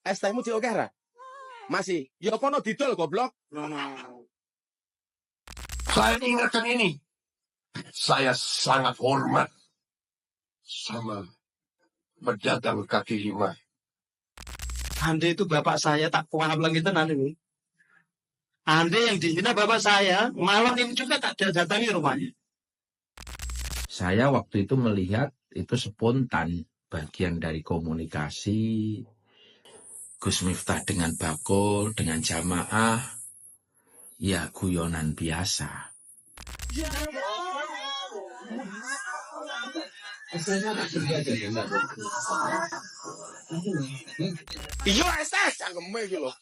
Es tehmu diokeh ra? Masih. Ya apa no didol goblok? Saya ingatkan ini. Saya sangat hormat sama pedagang kaki lima. Ande itu bapak saya tak pulang itu nanti. Ande yang dihina bapak saya, malam ini juga tak datangi rumahnya. Saya waktu itu melihat itu spontan bagian dari komunikasi Gus Miftah dengan Bakul, dengan jamaah, ya guyonan biasa. Iya es teh cangkeme iki lho.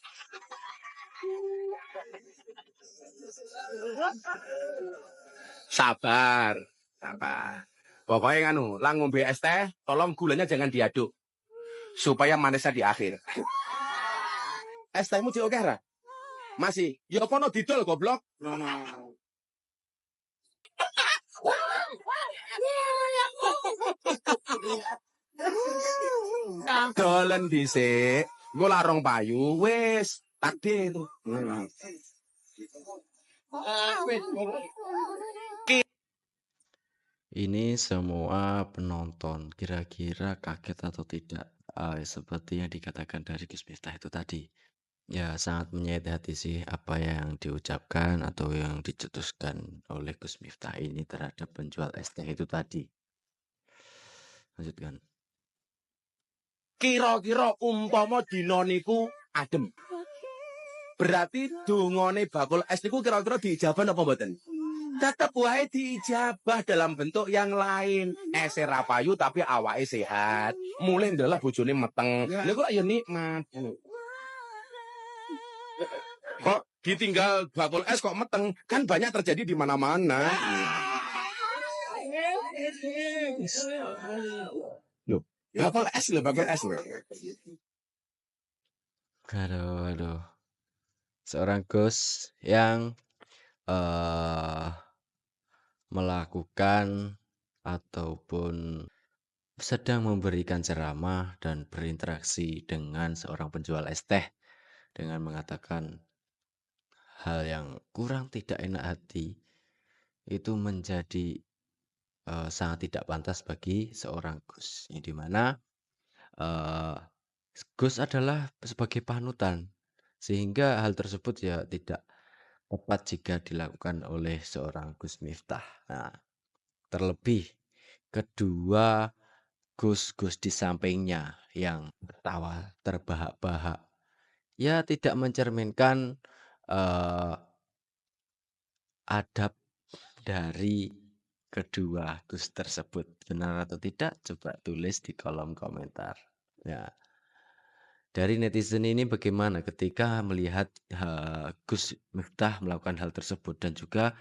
Sabar, sabar. Pokoknya nganu, lang ngombe es teh, tolong gulanya jangan diaduk. Supaya manisnya di akhir. Es tehmu diokeh ra? Masih. Ya apa no didol goblok? Dolen dhisik. Engko larong payu wis takdir. Ini semua penonton kira-kira kaget atau tidak? Seperti yang dikatakan dari Gus Miftah itu tadi. Ya sangat menyayat hati sih apa yang diucapkan atau yang dicetuskan oleh Gus Miftah ini terhadap penjual es teh itu tadi. Lanjutkan. Kira-kira umpama dina niku adem. Berarti dungane bakul es niku kira-kira diijabah apa mboten? Tetep wae diijabah dalam bentuk yang lain. Ese ra payu tapi awake sehat. Mulai ndalah bojone meteng. Niku lak ya nikmat. Kok ditinggal bakul es kok meteng? Kan banyak terjadi di mana-mana. Loh, bakul es lho, bakul es lho. Aduh. Seorang Gus yang melakukan ataupun sedang memberikan ceramah dan berinteraksi dengan seorang penjual es teh dengan mengatakan hal yang kurang tidak enak hati itu menjadi sangat tidak pantas bagi seorang Gus, yang dimana Gus adalah sebagai panutan sehingga hal tersebut ya tidak tepat jika dilakukan oleh seorang Gus Miftah. Nah, terlebih kedua Gus-Gus di sampingnya yang tertawa terbahak-bahak, ya tidak mencerminkan adab dari kedua Gus tersebut. Benar atau tidak? Coba tulis di kolom komentar. Ya. Dari netizen ini bagaimana ketika melihat Gus Miftah melakukan hal tersebut dan juga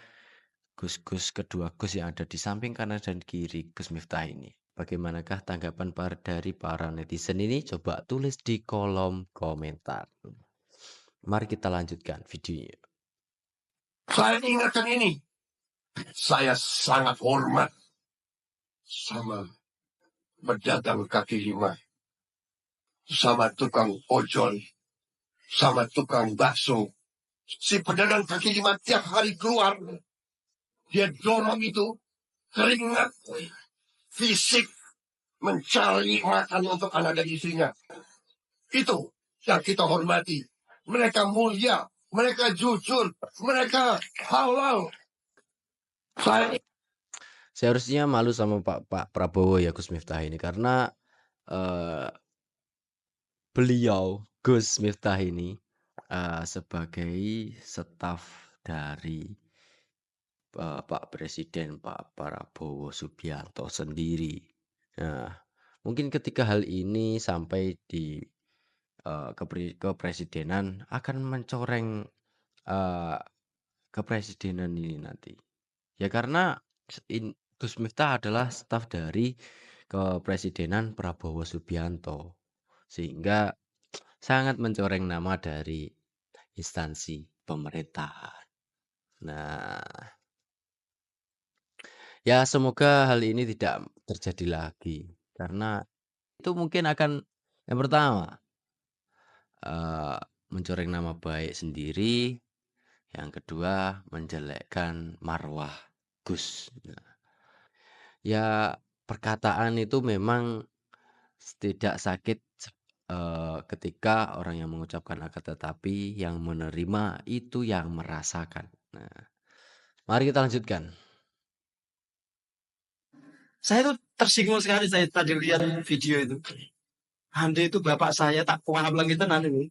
Gus-Gus kedua Gus yang ada di samping kanan dan kiri Gus Miftah ini. Bagaimanakah tanggapan dari para netizen ini? Coba tulis di kolom komentar. Mari kita lanjutkan videonya. Saya ingatkan ini. Saya sangat hormat sama pedagang kaki lima, sama tukang ojol, sama tukang bakso. Si pedagang kaki lima tiap hari keluar, dia dorong itu keringat fisik mencari makan untuk anak dan istrinya. Itu yang kita hormati. Mereka mulia, mereka jujur, mereka halal. Seharusnya malu sama Pak Prabowo ya Gus Miftah ini karena beliau Gus Miftah ini sebagai staf dari Pak Presiden Pak Prabowo Subianto sendiri. Nah, mungkin ketika hal ini sampai di kepresidenan akan mencoreng kepresidenan ini nanti. Ya karena Gus Miftah adalah staf dari kepresidenan Prabowo Subianto. Sehingga sangat mencoreng nama dari instansi pemerintahan. Nah, ya semoga hal ini tidak terjadi lagi. Karena itu mungkin akan yang pertama mencoreng nama baik sendiri, yang kedua menjelekkan marwah Gus. Nah, ya perkataan itu memang tidak sakit ketika orang yang mengucapkan akan tetapi yang menerima itu yang merasakan. Nah, mari kita lanjutkan. Saya tuh tersinggung sekali saya tadi lihat video itu. Ande itu bapak saya tak kuat lagi tenan ini.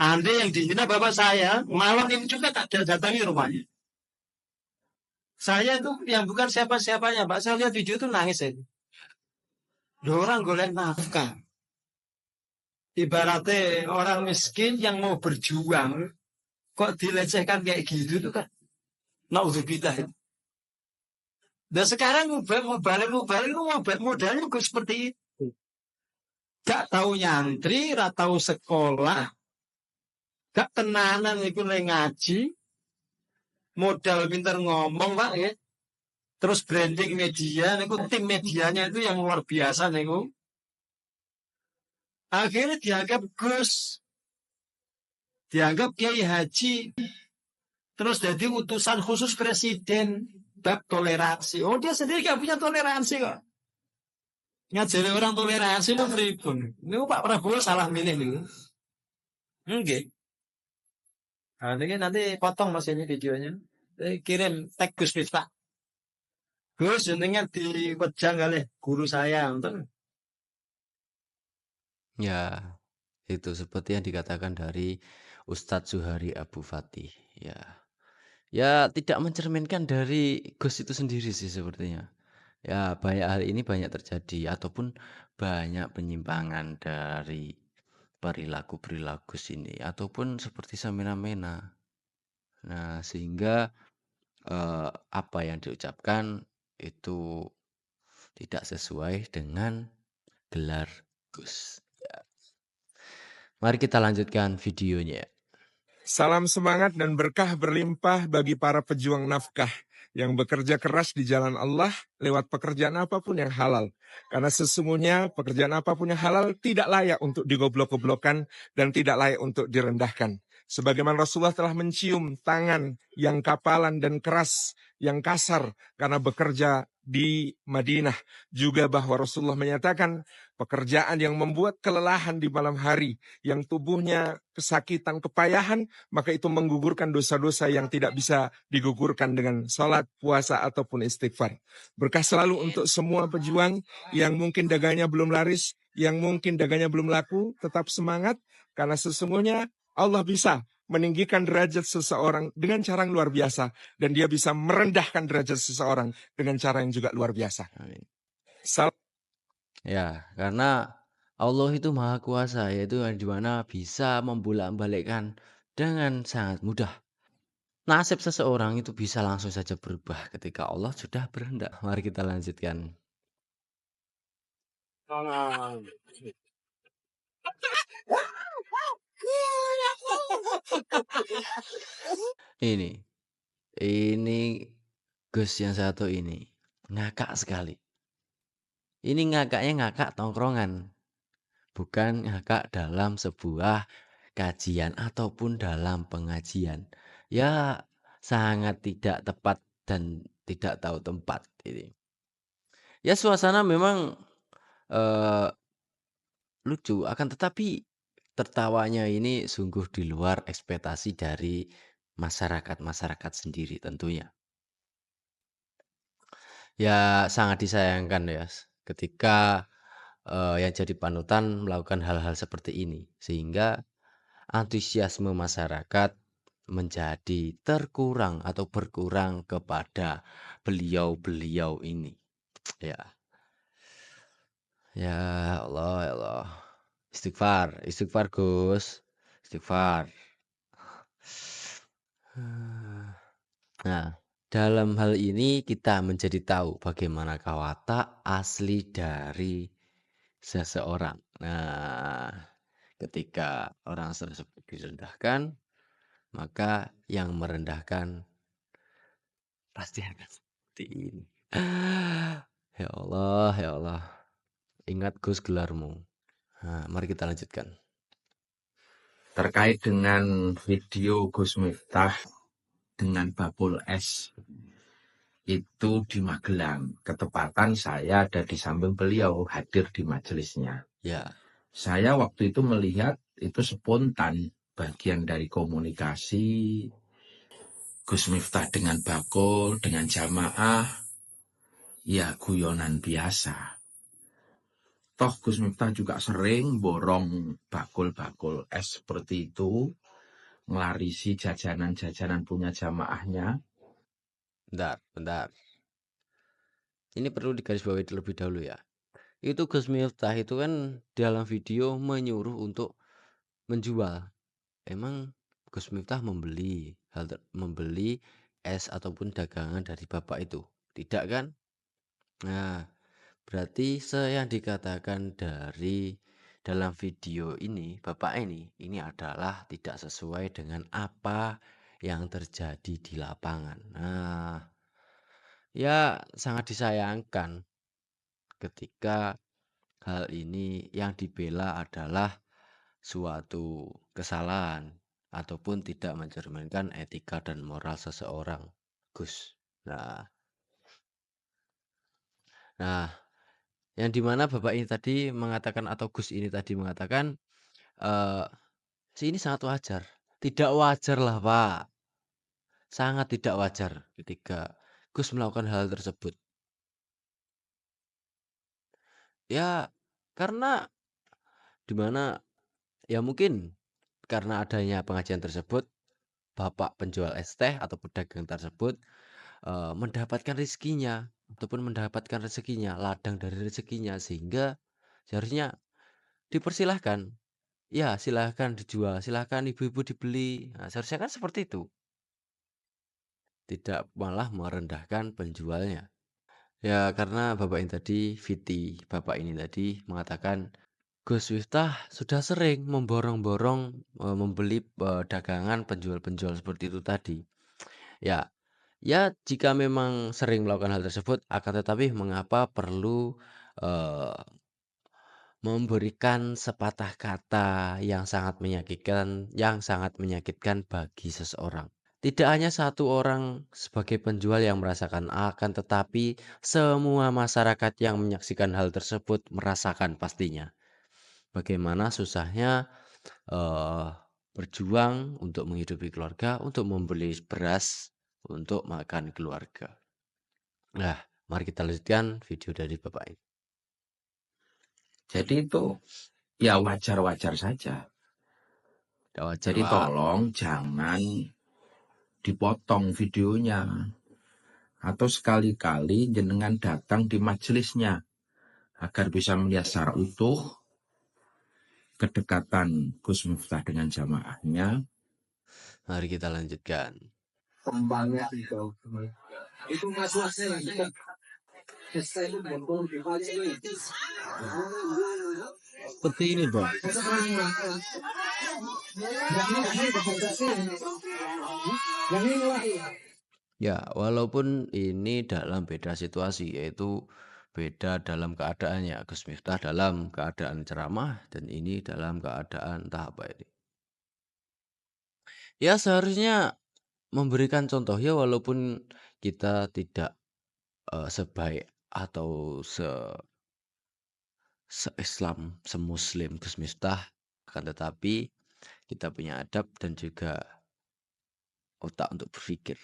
Ande yang dihina bapak saya, malam ini juga tak datangi rumahnya. Saya itu yang bukan siapa-siapanya, Pak. Saya lihat video itu nangis saya. Loh, orang golek nafkah. Ibaratnya orang miskin yang mau berjuang, kok dilecehkan kayak gitu tuh kan. Naudzubillah. Dan sekarang mau balik modalnya kok seperti itu. Gak tahu nyantri, gak tahu sekolah, gak tenanan itu ngaji, modal pinter ngomong Pak ya. Terus branding media, niku tim medianya itu yang luar biasa niku. Akhirnya dianggap Gus, dianggap Kiai Haji, terus jadi utusan khusus presiden bab toleransi. Oh dia sendiri gak punya toleransi kok. Ngajari orang toleransi itu pripun. Ini Pak Prabowo salah milih nih. Oke. Nah, ini nanti potong mas ini videonya. Kirim tag Gus Miftah. Gus jenengan dipejang kali guru saya. Ya, itu seperti yang dikatakan dari Ustadz Zuhari Abu Fatih. Ya, ya tidak mencerminkan dari Gus itu sendiri sih sepertinya. Ya, banyak hal ini banyak terjadi ataupun banyak penyimpangan dari perilaku-perilaku sini ataupun seperti semena-mena. Nah, sehingga apa yang diucapkan itu tidak sesuai dengan gelar Gus. Ya. Mari kita lanjutkan videonya. Salam semangat dan berkah berlimpah bagi para pejuang nafkah yang bekerja keras di jalan Allah lewat pekerjaan apapun yang halal. Karena sesungguhnya pekerjaan apapun yang halal tidak layak untuk digoblok-goblokan dan tidak layak untuk direndahkan. Sebagaimana Rasulullah telah mencium tangan yang kapalan dan keras, yang kasar karena bekerja di Madinah. Juga bahwa Rasulullah menyatakan pekerjaan yang membuat kelelahan di malam hari, yang tubuhnya kesakitan, kepayahan, maka itu menggugurkan dosa-dosa yang tidak bisa digugurkan dengan salat, puasa, ataupun istighfar. Berkah selalu untuk semua pejuang yang mungkin dagangnya belum laris, yang mungkin dagangnya belum laku, tetap semangat, karena sesungguhnya Allah bisa meninggikan derajat seseorang dengan cara yang luar biasa, dan dia bisa merendahkan derajat seseorang dengan cara yang juga luar biasa. Amin. Salam. Ya, karena Allah itu maha kuasa, yaitu yang dimana bisa membolak-balikkan dengan sangat mudah. Nasib seseorang itu bisa langsung saja berubah ketika Allah sudah berkehendak. Mari kita lanjutkan. Ini Gus yang satu ini ngakak sekali. Ini ngakaknya ngakak tongkrongan, bukan ngakak dalam sebuah kajian ataupun dalam pengajian. Ya sangat tidak tepat dan tidak tahu tempat ini. Ya suasana memang lucu, akan tetapi tertawanya ini sungguh di luar ekspektasi dari masyarakat sendiri tentunya. Ya sangat disayangkan ya ketika yang jadi panutan melakukan hal-hal seperti ini, sehingga antusiasme masyarakat menjadi terkurang atau berkurang kepada beliau-beliau ini. Ya. Ya Allah, ya Allah. Istighfar Gus. Istighfar. Nah, dalam hal ini kita menjadi tahu bagaimanakah watak asli dari seseorang. Nah, ketika orang tersebut direndahkan, maka yang merendahkan pasti akan seperti ini. Ya Allah, ya Allah. Ingat Gus gelarmu. Nah, mari kita lanjutkan. terkait dengan video Gus Miftah dengan bakul es itu di Magelang. Ketepatan saya ada di samping beliau, hadir di majelisnya. Ya, Saya waktu itu melihat itu spontan, bagian dari komunikasi Gus Miftah dengan bakul, dengan jamaah, ya guyonan biasa. Toh Gus Miftah juga sering borong bakul-bakul es seperti itu, ngelarisi jajanan-jajanan punya jamaahnya. bentar. Ini perlu digarisbawahi terlebih dahulu ya. Itu Gus Miftah itu kan dalam video menyuruh untuk menjual. Emang Gus Miftah membeli membeli es ataupun dagangan dari bapak itu? Tidak kan? Nah, berarti yang dikatakan dari dalam video ini, bapak ini adalah tidak sesuai dengan apa yang terjadi di lapangan. Nah, ya sangat disayangkan ketika hal ini yang dibela adalah suatu kesalahan ataupun tidak mencerminkan etika dan moral seseorang, Gus. Nah, yang dimana bapak ini tadi mengatakan atau Gus ini tadi mengatakan eh ini sangat wajar. Tidak wajar lah, Pak. Sangat tidak wajar ketika Gus melakukan hal tersebut. Ya, karena dimana ya mungkin karena adanya pengajian tersebut, bapak penjual es teh atau pedagang tersebut mendapatkan rezekinya ataupun mendapatkan rezekinya, ladang dari rezekinya sehingga seharusnya dipersilahkan. Ya, silahkan dijual, silahkan ibu-ibu dibeli. Nah, seharusnya kan seperti itu. Tidak malah merendahkan penjualnya. Ya, karena bapak ini tadi, bapak ini tadi mengatakan Gus Miftah sudah sering memborong-borong membeli dagangan penjual-penjual seperti itu tadi. Ya, jika memang sering melakukan hal tersebut, akan tetapi mengapa perlu eh, memberikan sepatah kata yang sangat menyakitkan bagi seseorang. Tidak hanya satu orang sebagai penjual yang merasakan, akan tetapi semua masyarakat yang menyaksikan hal tersebut merasakan pastinya. Bagaimana susahnya berjuang untuk menghidupi keluarga, untuk membeli beras, untuk makan keluarga. Nah, mari kita lanjutkan video dari Bapak ini. Jadi itu ya wajar-wajar saja. Jadi tolong jangan dipotong videonya. Atau sekali-kali jenengan datang di majelisnya agar bisa melihat secara utuh kedekatan Gus Miftah dengan jamaahnya. Mari kita lanjutkan. Kembangnya itu masalahnya Seperti ini, Bang. Ya, walaupun ini dalam beda situasi, yaitu beda dalam keadaannya. Gus Miftah dalam keadaan ceramah dan ini dalam keadaan tahap ini. Ya, seharusnya memberikan contoh ya walaupun kita tidak sebaik atau se-Islam, se-Muslim Gus Miftah, akan tetapi kita punya adab dan juga otak untuk berpikir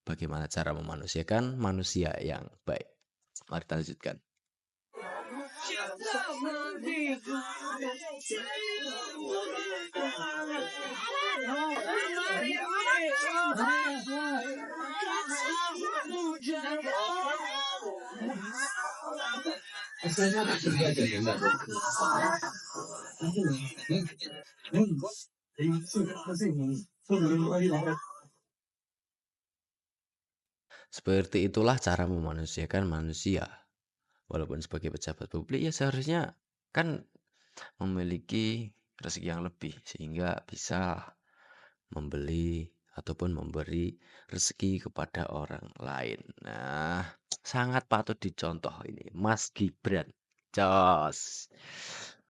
bagaimana cara memanusiakan manusia yang baik. Mari kita lanjutkan. Seperti itulah cara memanusiakan manusia. Walaupun sebagai pejabat publik ya seharusnya kan memiliki rezeki yang lebih sehingga bisa membeli ataupun memberi rezeki kepada orang lain. Nah, sangat patut dicontoh ini Mas Gibran. Jos.